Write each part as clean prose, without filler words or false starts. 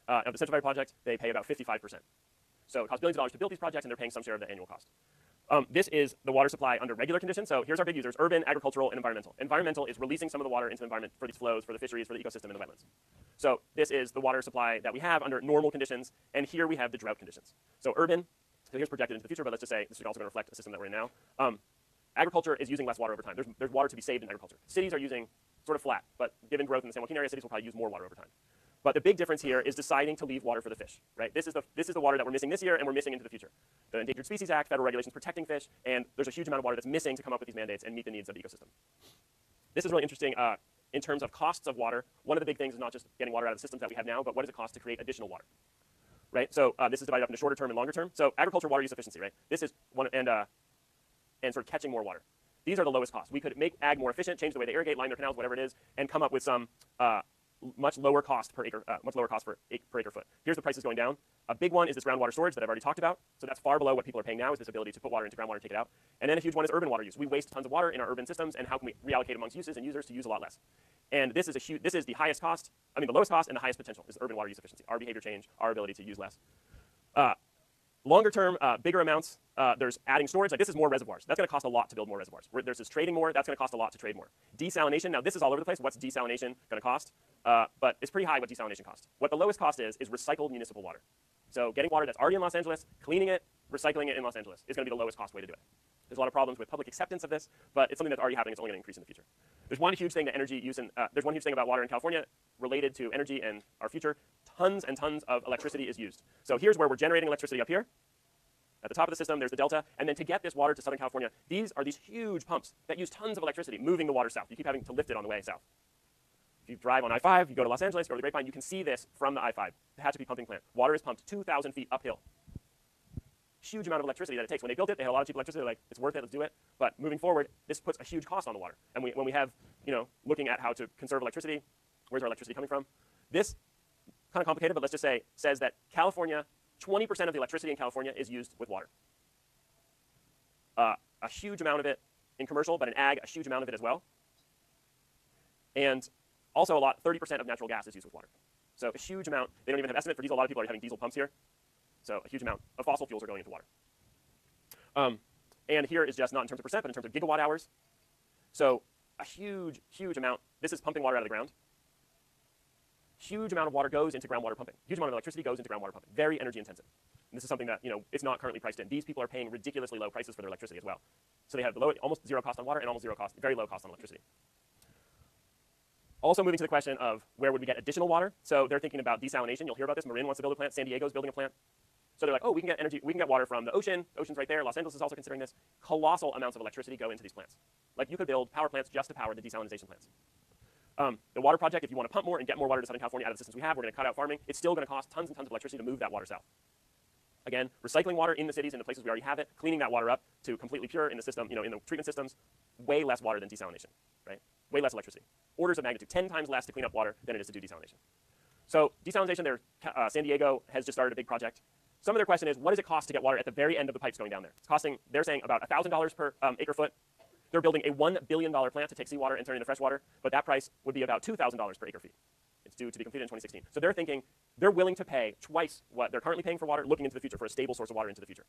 of the Central Valley Project, they pay about 55%. So it costs billions of dollars to build these projects, and they're paying some share of the annual cost. This is the water supply under regular conditions. So here's our big users: urban, agricultural, and environmental. Environmental is releasing some of the water into the environment for these flows, for the fisheries, for the ecosystem, and the wetlands. So this is the water supply that we have under normal conditions, and here we have the drought conditions. So urban, so here's projected into the future, but let's just say this is also going to reflect the system that we're in now. Agriculture is using less water over time. There's water to be saved in agriculture. Cities are using sort of flat, but given growth in the San Joaquin area, cities will probably use more water over time. But the big difference here is deciding to leave water for the fish, right? This is the water that we're missing this year and we're missing into the future. The Endangered Species Act, federal regulations protecting fish, and there's a huge amount of water that's missing to come up with these mandates and meet the needs of the ecosystem. This is really interesting in terms of costs of water. One of the big things is not just getting water out of the systems that we have now, but what does it cost to create additional water, right? So this is divided up into shorter term and longer term. So agriculture water use efficiency, right? This is one, and sort of catching more water. These are the lowest costs. We could make ag more efficient, change the way they irrigate, line their canals, whatever it is, and come up with some much lower cost per acre, per acre foot. Here's the prices going down. A big one is this groundwater storage that I've already talked about. So that's far below what people are paying now, is this ability to put water into groundwater and take it out. And then a huge one is urban water use. We waste tons of water in our urban systems, and how can we reallocate amongst uses and users to use a lot less? And this is the highest cost, the lowest cost and the highest potential is urban water use efficiency, our behavior change, our ability to use less. Longer term, bigger amounts, there's adding storage. Like this is more reservoirs. That's going to cost a lot to build more reservoirs. There's this trading more. That's going to cost a lot to trade more. Desalination, now this is all over the place. What's desalination going to cost? But it's pretty high what desalination costs. What the lowest cost is recycled municipal water. So getting water that's already in Los Angeles, cleaning it, recycling it in Los Angeles is going to be the lowest cost way to do it. There's a lot of problems with public acceptance of this, but it's something that's already happening. It's only going to increase in the future. There's one huge thing that energy use, there's one huge thing about water in California related to energy and our future. Tons and tons of electricity is used. So here's where we're generating electricity up here. At the top of the system, there's the delta, and then to get this water to Southern California, these are these huge pumps that use tons of electricity moving the water south. You keep having to lift it on the way south. If you drive on I-5, you go to Los Angeles, go to the Grapevine, you can see this from the I-5, the Tehachapi pumping plant. Water is pumped 2,000 feet uphill. Huge amount of electricity that it takes. When they built it, they had a lot of cheap electricity. They're like, it's worth it, let's do it. But moving forward, this puts a huge cost on the water. And when we have, looking at how to conserve electricity, where's our electricity coming from? This, kind of complicated, but let's just say, says that California, 20% of the electricity in California is used with water. A huge amount of it in commercial, but in ag, a huge amount of it as well. And also 30% of natural gas is used with water. So a huge amount. They don't even have estimate for diesel. A lot of people are having diesel pumps here. So a huge amount of fossil fuels are going into water. And here is just not in terms of percent, but in terms of gigawatt hours. So a huge, huge amount. This is pumping water out of the ground. Huge amount of water goes into groundwater pumping. Huge amount of electricity goes into groundwater pumping. Very energy intensive. And this is something that it's not currently priced in. These people are paying ridiculously low prices for their electricity as well. So they have almost zero cost on water and almost zero cost, very low cost on electricity. Also moving to the question of where would we get additional water. So they're thinking about desalination. You'll hear about this. Marin wants to build a plant. San Diego's building a plant. So they're like, oh, we can get energy. We can get water from the ocean. Ocean's right there. Los Angeles is also considering this. Colossal amounts of electricity go into these plants. Like you could build power plants just to power the desalination plants. The water project, if you want to pump more and get more water to Southern California out of the systems we have, we're going to cut out farming. It's still going to cost tons and tons of electricity to move that water south. Again, recycling water in the cities, in the places we already have it, cleaning that water up to completely pure in the system, in the treatment systems, way less water than desalination, right? Way less electricity. Orders of magnitude, 10 times less to clean up water than it is to do desalination. So desalination, San Diego has just started a big project. Some of their question is, what does it cost to get water at the very end of the pipes going down there? It's costing, they're saying, about $1,000 per acre foot. They're building a $1 billion plant to take seawater and turn it into fresh water, but that price would be about $2,000 per acre feet. It's due to be completed in 2016. So they're thinking they're willing to pay twice what they're currently paying for water, looking into the future for a stable source of water into the future.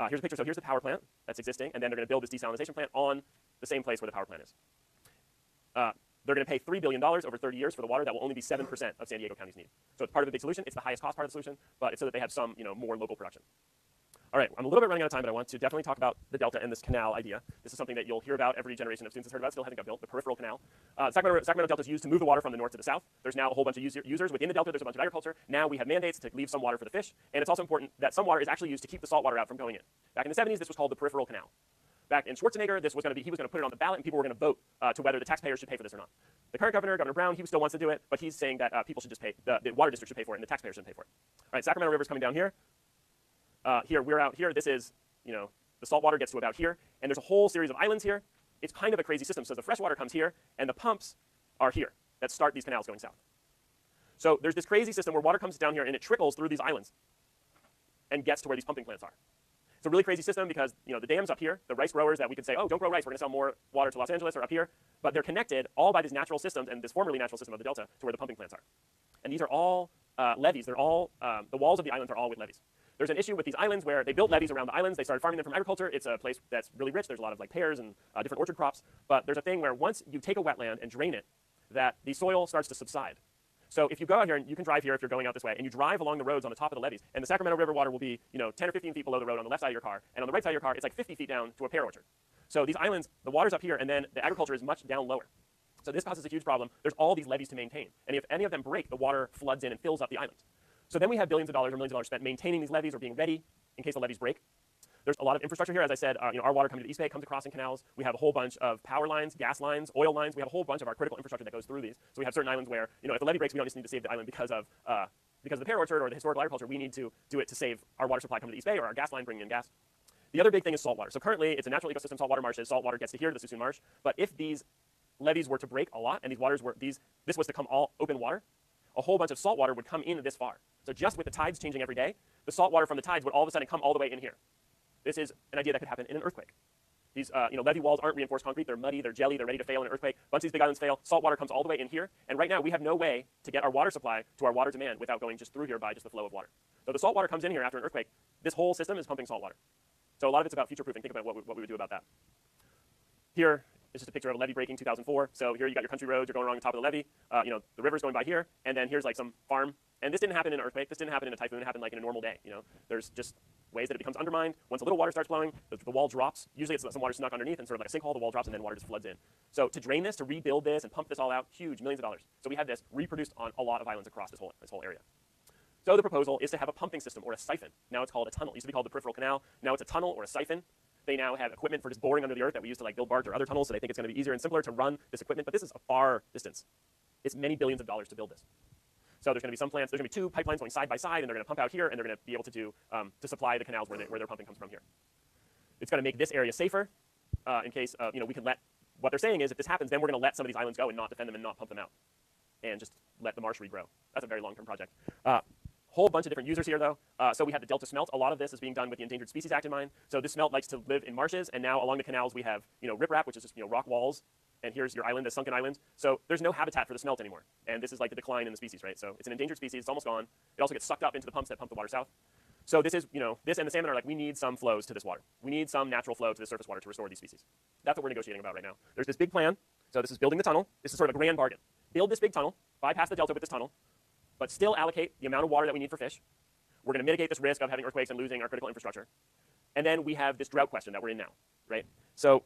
Here's a picture. So here's the power plant that's existing, and then they're going to build this desalination plant on the same place where the power plant is. They're going to pay $3 billion over 30 years for the water that will only be 7% of San Diego County's need. So it's part of a big solution. It's the highest cost part of the solution, but it's so that they have some more local production. All right, I'm a little bit running out of time, but I want to definitely talk about the Delta and this canal idea. This is something that you'll hear about. Every generation of students has heard about. Still hasn't got built. The peripheral canal. Sacramento Delta is used to move the water from the north to the south. There's now a whole bunch of users within the Delta. There's a bunch of agriculture. Now we have mandates to leave some water for the fish, and it's also important that some water is actually used to keep the salt water out from going in. Back in the 70s, this was called the peripheral canal. Back in Schwarzenegger, he was going to put it on the ballot, and people were going to vote to whether the taxpayers should pay for this or not. The current governor, Governor Brown, he still wants to do it, but he's saying that people should just pay, the water district should pay for it, and the taxpayers shouldn't pay for it. All right, Sacramento River's coming down here. Here, we're out here. This is, the salt water gets to about here, and there's a whole series of islands here. It's kind of a crazy system. So the fresh water comes here, and the pumps are here that start these canals going south. So there's this crazy system where water comes down here, and it trickles through these islands and gets to where these pumping plants are. It's a really crazy system because the dam's up here. The rice growers that we could say, oh, don't grow rice, we're going to sell more water to Los Angeles, are up here. But they're connected all by these natural systems and this formerly natural system of the Delta to where the pumping plants are. And these are all levees. They're all, the walls of the islands are all with levees. There's an issue with these islands where they built levees around the islands. They started farming them from agriculture. It's a place that's really rich. There's a lot of like pears and different orchard crops. But there's a thing where once you take a wetland and drain it, that the soil starts to subside. So if you go out here, and you can drive here if you're going out this way, and you drive along the roads on the top of the levees, and the Sacramento River water will be 10 or 15 feet below the road on the left side of your car, and on the right side of your car, it's like 50 feet down to a pear orchard. So these islands, the water's up here, and then the agriculture is much down lower. So this causes a huge problem. There's all these levees to maintain. And if any of them break, the water floods in and fills up the island. So then we have billions of dollars or millions of dollars spent maintaining these levees or being ready in case the levees break. There's a lot of infrastructure here. As I said, our water coming to the East Bay comes across in canals. We have a whole bunch of power lines, gas lines, oil lines. We have a whole bunch of our critical infrastructure that goes through these. So we have certain islands where, if the levee breaks, we don't just need to save the island because of the pear orchard or the historical agriculture. We need to do it to save our water supply coming to the East Bay or our gas line bringing in gas. The other big thing is saltwater. So currently, it's a natural ecosystem, saltwater marshes. Saltwater gets to here, to the Suisun Marsh. But if these levees were to break a lot and this was to come all open water, a whole bunch of salt water would come in this far. So just with the tides changing every day, the salt water from the tides would all of a sudden come all the way in here. This is an idea that could happen in an earthquake. These levee walls aren't reinforced concrete. They're muddy, they're jelly, they're ready to fail in an earthquake. Once these big islands fail, salt water comes all the way in here. And right now, we have no way to get our water supply to our water demand without going just through here by just the flow of water. So the salt water comes in here after an earthquake. This whole system is pumping salt water. So a lot of it's about future-proofing. Think about what we would do about that. Here is just a picture of a levee breaking 2004. So here you got your country roads. You're going along the top of the levee. The river's going by here. And then here's like some farm. And this didn't happen in an earthquake. This didn't happen in a typhoon. It happened like in a normal day. There's just ways that it becomes undermined. Once a little water starts flowing, the wall drops. Usually it's some water snuck underneath and sort of like a sinkhole. The wall drops and then water just floods in. So to drain this, to rebuild this and pump this all out, huge, millions of dollars. So we have this reproduced on a lot of islands across this whole area. So the proposal is to have a pumping system or a siphon. Now it's called a tunnel. It used to be called the peripheral canal. Now it's a tunnel or a siphon. They now have equipment for just boring under the earth that we use to like build BART or other tunnels, so they think it's going to be easier and simpler to run this equipment. But this is a far distance. It's many billions of dollars to build this. So there's going to be some plants. There's going to be two pipelines going side by side, and they're going to pump out here, and they're going to be able to do to supply the canals where their pumping comes from here. It's going to make this area safer in case we can let. What they're saying is, if this happens, then we're going to let some of these islands go and not defend them and not pump them out, and just let the marsh regrow. That's a very long-term project. Whole bunch of different users here, though. So we have the Delta Smelt. A lot of this is being done with the Endangered Species Act in mind. So this smelt likes to live in marshes, and now along the canals we have riprap, which is just rock walls, and here's your island, a sunken island. So there's no habitat for the smelt anymore, and this is like the decline in the species, right? So it's an endangered species. It's almost gone. It also gets sucked up into the pumps that pump the water south. So this is, this and the salmon are like, we need some flows to this water. We need some natural flow to the surface water to restore these species. That's what we're negotiating about right now. There's this big plan. So this is building the tunnel. This is sort of a grand bargain. Build this big tunnel, bypass the delta with this tunnel, but still allocate the amount of water that we need for fish. We're going to mitigate this risk of having earthquakes and losing our critical infrastructure. And then we have this drought question that we're in now, right? So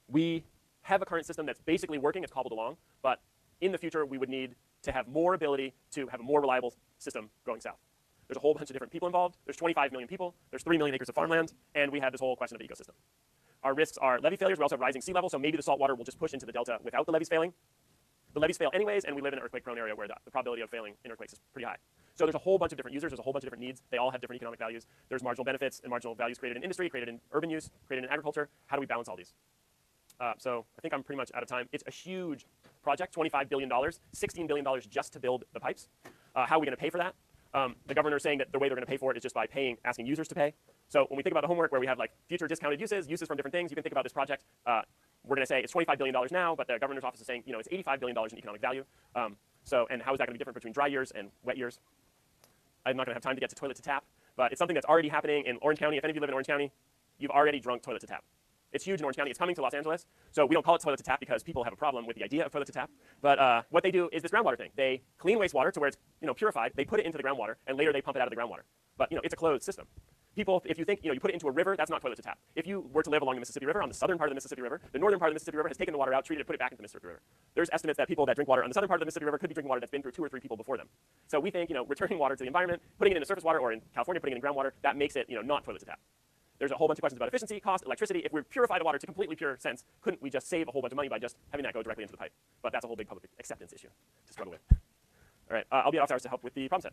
we have a current system that's basically working. It's cobbled along. But in the future, we would need to have more ability to have a more reliable system going south. There's a whole bunch of different people involved. There's 25 million people. There's 3 million acres of farmland. And we have this whole question of the ecosystem. Our risks are levee failures. We also have rising sea level. So maybe the salt water will just push into the delta without the levees failing. The levees fail anyways, and we live in an earthquake-prone area where the probability of failing in earthquakes is pretty high. So there's a whole bunch of different users. There's a whole bunch of different needs. They all have different economic values. There's marginal benefits and marginal values created in industry, created in urban use, created in agriculture. How do we balance all these? So I think I'm pretty much out of time. It's a huge project, $25 billion, $16 billion just to build the pipes. How are we going to pay for that? The governor is saying that the way they're going to pay for it is just by asking users to pay. So when we think about the homework where we have like future discounted uses from different things, you can think about this project. We're going to say it's $25 billion now, but the governor's office is saying, it's $85 billion in economic value. And how is that going to be different between dry years and wet years? I'm not going to have time to get to toilet to tap, but it's something that's already happening in Orange County. If any of you live in Orange County, you've already drunk toilet to tap. It's huge in Orange County. It's coming to Los Angeles. So we don't call it toilet to tap because people have a problem with the idea of toilet to tap. But what they do is this groundwater thing. They clean wastewater to where it's purified. They put it into the groundwater, and later they pump it out of the groundwater. But it's a closed system. People, if you think you put it into a river, that's not toilet to tap. If you were to live along the Mississippi River, on the southern part of the Mississippi River, the northern part of the Mississippi River has taken the water out, treated it, put it back into the Mississippi River. There's estimates that people that drink water on the southern part of the Mississippi River could be drinking water that's been through 2 or 3 people before them. So we think returning water to the environment, putting it into surface water, or in California putting it in groundwater, that makes it not toilet to tap. There's a whole bunch of questions about efficiency, cost, electricity. If we purify the water to completely pure sense, couldn't we just save a whole bunch of money by just having that go directly into the pipe? But that's a whole big public acceptance issue to struggle with. All right, I'll be at off hours to help with the problem set.